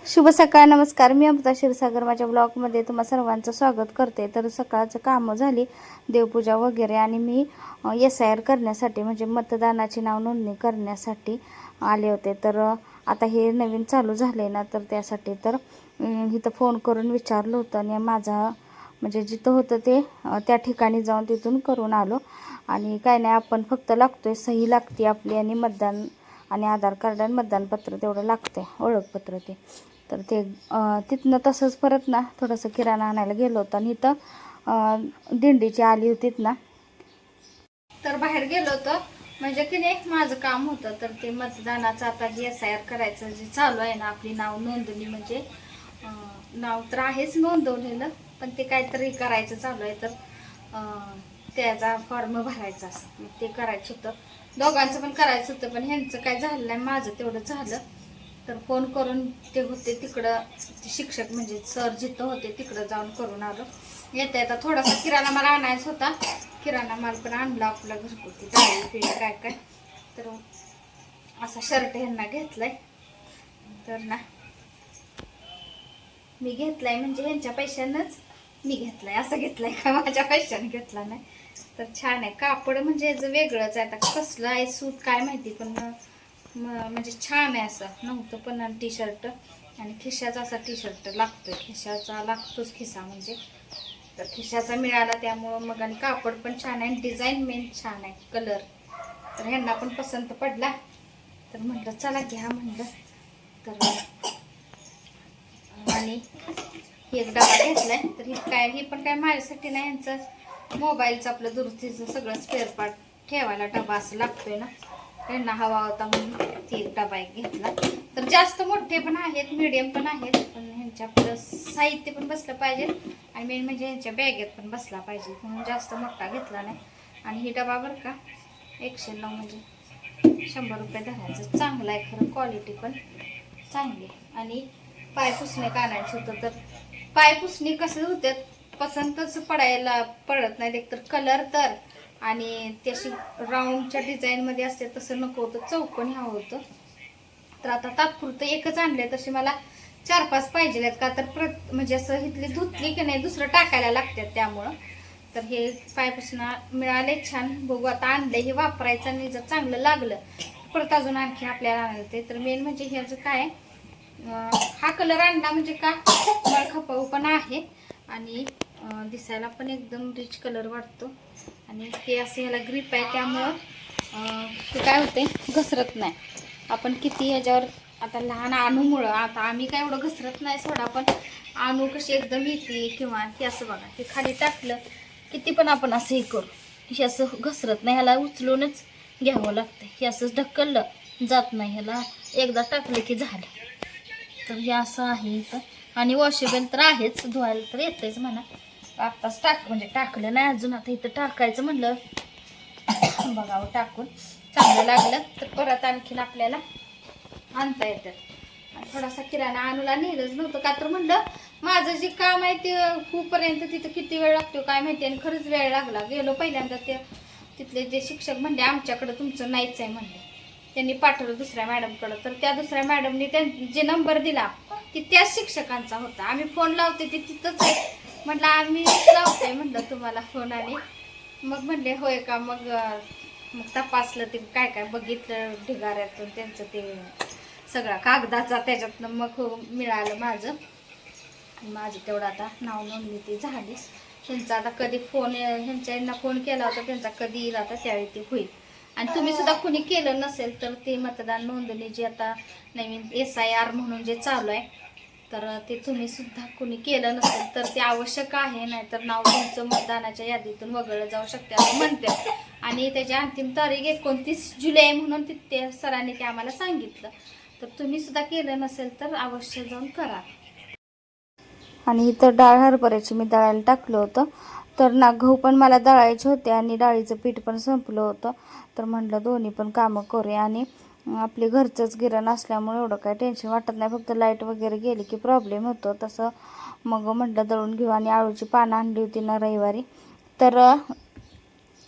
शुभ सकाळ. नमस्कार. मी अमृता क्षीरसागर माझ्या ब्लॉगमध्ये तुम्हा सर्वांचं स्वागत करते. तर सकाळचं कामं झाली, देवपूजा वगैरे, आणि मी SIR करण्यासाठी म्हणजे मतदानाची नाव नोंदणी करण्यासाठी आले होते. तर आता हे नवीन चालू झाले ना, तर त्यासाठी तर इथं फोन करून विचारलं होतं आणि माझा म्हणजे जिथं होतं ते त्या ठिकाणी जाऊन तिथून करून आलो. आणि काय नाही, आपण फक्त लागतोय सही लागते आपली, आणि मतदान आणि आधार कार्ड आणि मतदानपत्र तेवढं लागते, ओळखपत्र ते. तर ते तिथनं तसंच परत ना थोडंसं किराणा आणायला गेलो होतो, आणि इथं दिंडीची आली होती ना, तर बाहेर गेलो होतो. म्हणजे की नाही माझं काम होतं, तर ते मतदानाचं आता SIR करायचं जे चालू आहे ना, आपली नाव नोंदणी म्हणजे नाव तर आहेच नोंदवलेलं, पण ते काहीतरी करायचं चालू आहे. तर त्याचा फॉर्म भरायचा असं मग ते करायचं होतं. दोघांचं पण करायचं होतं, पण ह्यांचं काय झालं नाही, माझं तेवढं झालं. तर फोन करून ते होते तिकडं, ते शिक्षक म्हणजे सर जिथं होते तिकडं जाऊन करून आलो. येता येता थोडासा किराणा माल आणायचा होता, किराणा माल पण आणला आपला घरगुती, डाळी पिळी काय काय. तर असा शर्ट ह्यांना घेतलाय. तर ना मी घेतलाय म्हणजे ह्यांच्या पैशानंच मी घेतलाय, असं घेतलाय का माझ्या पैशाने घेतला नाही. तर छान आहे कापड, म्हणजे याचं वेगळंच आहे. आता कसलं आहे सूत काय माहिती, पण म्हणजे छान आहे असं नव्हतं. पण टी शर्ट आणि खिशाचा असा टी शर्ट लागतोय, खिशाचा लागतोच खिसा म्हणजे. तर खिशाचा मिळाला त्यामुळं मग, आणि कापड पण छान आहे, डिझाईन मेन छान आहे, कलर तर ह्यांना पण पसंत पडला. तर म्हटलं चला घ्या म्हटलं. तर आणि एक डबा घेतलाय. तर ही पण काय माझ्यासाठी नाही, यांचं मोबाईलचं आपलं दुरुस्तीचं सगळं स्पेअर पार्ट ठेवायला डबा असं लागतोय ना, त्यांना हवा होता म्हणून ती एक डबा एक घेतला. तर जास्त मोठे पण आहेत, मीडियम पण आहेत, पण ह्यांच्या आपलं साहित्य पण बसलं पाहिजे, आणि मेन म्हणजे ह्यांच्या बॅगेत पण बसला पाहिजे म्हणून जास्त मोठा घेतला नाही. आणि ही डबा बरं का 109 म्हणजे 100 रुपये धरायचं. चांगला आहे खरं, क्वालिटी पण चांगली आहे. आणि पायपुसणे आणायचं होतं. तर पायपुसणी कसं होत्यात पसंतच पडत नाही, एक तर कलर तर, आणि त्याशी राऊंडच्या डिझाईनमध्ये असते तसं नको होतं, चौकोनी हवं होतं. तर आता तात्पुरतं एकच आणले, तसे मला 4-5 पाहिजे का, तर म्हणजे असं इथली धुतली की नाही दुसरं टाकायला लागतात त्यामुळं. तर हे पायपुसणं मिळाले छान. बघू आता, आणले हे वापरायचं, आणि जर चांगलं लागलं परत अजून आणखी आपल्याला आणते. तर मेन म्हणजे ह्याचं काय, हा कलर आणला म्हणजे का खपाऊ पण आहे, आणि दिसायला पण एकदम रिच कलर वाटतो. आणि हे असं ह्याला ग्रिप आहे त्यामुळं ते काय होते, घसरत नाही. आपण किती ह्याच्यावर आता लहान आणूमुळं, आता आम्ही काय एवढं घसरत नाही सोडा, पण आणू कशी एकदम येते, किंवा हे असं बघा हे खाली टाकलं किती पण आपण असं हे करू, हे असं घसरत नाही. ह्याला उचलूनच घ्यावं लागतं, हे असंच ढकललं जात नाही, ह्याला एकदा टाकलं की झालं. तर हे असं आहे इथं. आणि वॉशेबल तर आहेच, धुवायला तर येतेच म्हणा. आत्ताच म्हणजे टाकलं नाही अजून, आता इथं टाकायचं म्हणलं बघावं टाकून चांगलं लागलं तर परत आणखीन आपल्याला आणता येतात. आणि थोडासा किराणा आणूला नेलंच नव्हतं का, तर म्हणलं माझं जे काम आहे ते होईपर्यंत तिथं किती वेळ लागतो काय माहिती, आणि खरंच वेळ लागला. गेलो पहिल्यांदा तिथले जे शिक्षक म्हणले आमच्याकडं तुमचं नाहीच आहे म्हणले, त्यांनी पाठवलं दुसऱ्या मॅडमकडं. तर त्या दुसऱ्या मॅडमने जे नंबर दिला की त्याच शिक्षकांचा होता. आम्ही फोन लावते ते तिथंच आहे म्हटलं, आम्ही लावतोय म्हटलं तुम्हाला फोन. आणि मग म्हणले होय का, मग तपासलं ते काय काय बघितलं ढिगाऱ्यातून त्यांचं ते सगळा कागदाचा, त्याच्यातनं मग मिळालं माझं तेवढं आता नाव नोंदणी ती झाली. त्यांचा आता कधी फोन, ह्यांना फोन केला होता त्यांचा कधी येईल आता त्यावेळी ते होईल. आणि तुम्ही सुद्धा कुणी केलं नसेल तर ते मतदान नोंदणी जी आता नवीन SIR म्हणून जे चालू आहे, तर ते तुम्ही सुद्धा कुणी केलं नसेल तर ते आवश्यक आहे, नाहीतर नाव तुमचं मतदानाच्या यादीतून वगळलं जाऊ शकते असं म्हणते. आणि त्याची अंतिम तारीख 29 जुलै म्हणून ते सरांनी ते आम्हाला सांगितलं. तर तुम्ही सुद्धा केलं नसेल तर अवश्य जाऊन करा. आणि इथं डाळ हरभऱ्याची मी दळायला टाकलं होतं. तर ना गहू पण मला दळायचे होते, आणि डाळीचं पीठ पण संपलं होतं. तर म्हटलं दोन्ही पण कामं करूया. आणि आपले घरचंच गिरण असल्यामुळे एवढं काही टेन्शन वाटत नाही, फक्त लाईट वगैरे गेली की प्रॉब्लेम होतो तसं. मग म्हटलं दळून घेऊ. आणि आळूची पानं आणली होती ना रविवारी, तर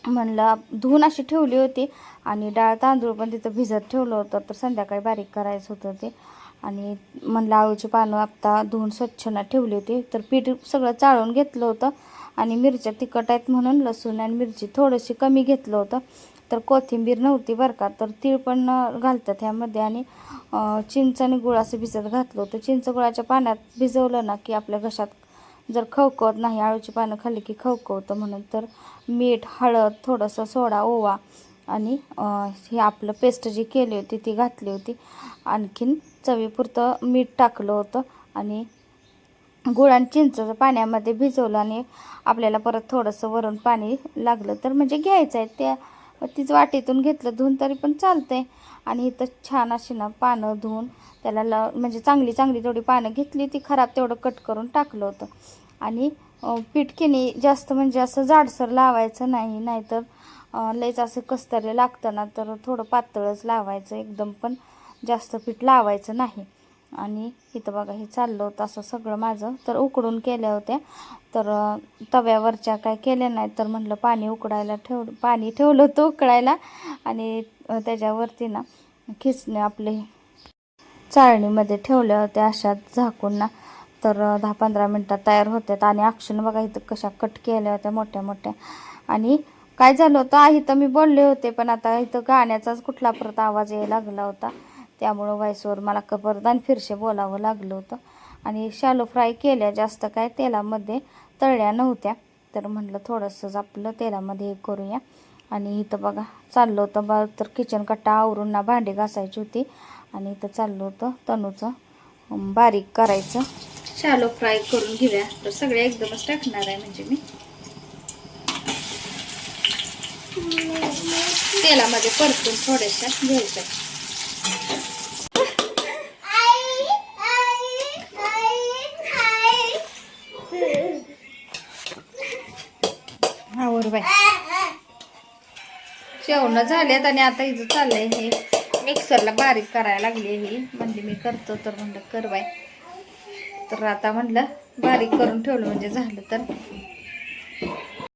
म्हणलं धुवून अशी ठेवली होती, आणि डाळ तांदूळ पण तिथं भिजत ठेवलं होतं, तर संध्याकाळी बारीक करायचं होतं ते. आणि म्हणलं आळूची पानं आता धुवून स्वच्छना ठेवली होती. तर पीठ सगळं चाळून घेतलं होतं आणि मिरच्या तिखट आहेत म्हणून लसूण आणि मिरची थोडीशी कमी घेतलं होतं. तर कोथिंबीर नव्हती बरं का, तर तीळ पण घालतात ह्यामध्ये. आणि चिंच आणि गुळ असं भिजत घातलं होतं. चिंच गुळाच्या पाण्यात भिजवलं ना की आपल्या घशात जर खवखवत नाही, आळूची पानं खाल्ली की खवखवतं म्हणून. तर मीठ, हळद, थोडंसं सोडा, ओवा आणि हे आपलं पेस्ट जी केली होती ती घातली होती. आणखीन चवीपुरतं मीठ टाकलं होतं आणि गुळ आणि चिंचेचं पाण्यामध्ये भिजवलं. आणि आपल्याला परत थोडंसं वरून पाणी लागलं तर म्हणजे घ्यायचं आहे, त्या तीच वाटीतून घेतलं धुवून तरी पण चालतंय. आणि इथं छान अशी ना पानं धुवून त्याला म्हणजे चांगली तेवढी पानं घेतली, ती खराब तेवढं कट करून टाकलं होतं. आणि पिठकीने जास्त म्हणजे असं जाडसर लावायचं नाही, नाहीतर लयच असं कस्तरे लागतं ना, तर थोडं पातळच लावायचं, एकदम पण जास्त पीठ लावायचं नाही. आणि इथं बघा हे चाललं होतं असं सगळं माझं. तर उकडून केल्या होत्या, तर तव्यावरच्या काय केल्या नाही. तर म्हटलं पाणी ठेवलं होतं उकळायला आणि त्याच्यावरती ना खिसणे आपले चाळणीमध्ये ठेवल्या होत्या अशात झाकून ना. तर 10-15 मिनटात तयार होत्यात. आणि अक्षण बघा इथं कशा कट केल्या होत्या मोठ्या मोठ्या. आणि काय झालं होतं, इथं मी बोलले होते पण आता इथं गाण्याचाच कुठला परत आवाज यायला लागला होता, त्यामुळं व्हॉइसवर मला परत आणि फिरशे बोलावं लागलं होतं. आणि शॅलो फ्राय केल्या, जास्त काय तेलामध्ये तळल्या नव्हत्या. तर म्हटलं थोडंसंच आपलं तेलामध्ये हे करूया. आणि इथं बघा चाललं होतं तर किचन कट्टा आवरून ना भांडी घासायची होती. आणि इथं चाललं होतं तनूचं बारीक करायचं, शॅलो फ्राय करून घेऊया. तर सगळे एकदमच टाकणार आहे म्हणजे मी तेलामध्ये परतून थोड्याशा घ्यायच्या. आवर बाय, जेवण झालेत आणि आता हिचं चाललंय हे मिक्सरला बारीक करायला लागली. ही म्हणजे मी करतो तर म्हणलं कर बाय. तर आता म्हणलं बारीक करून ठेवलं म्हणजे झालं. तर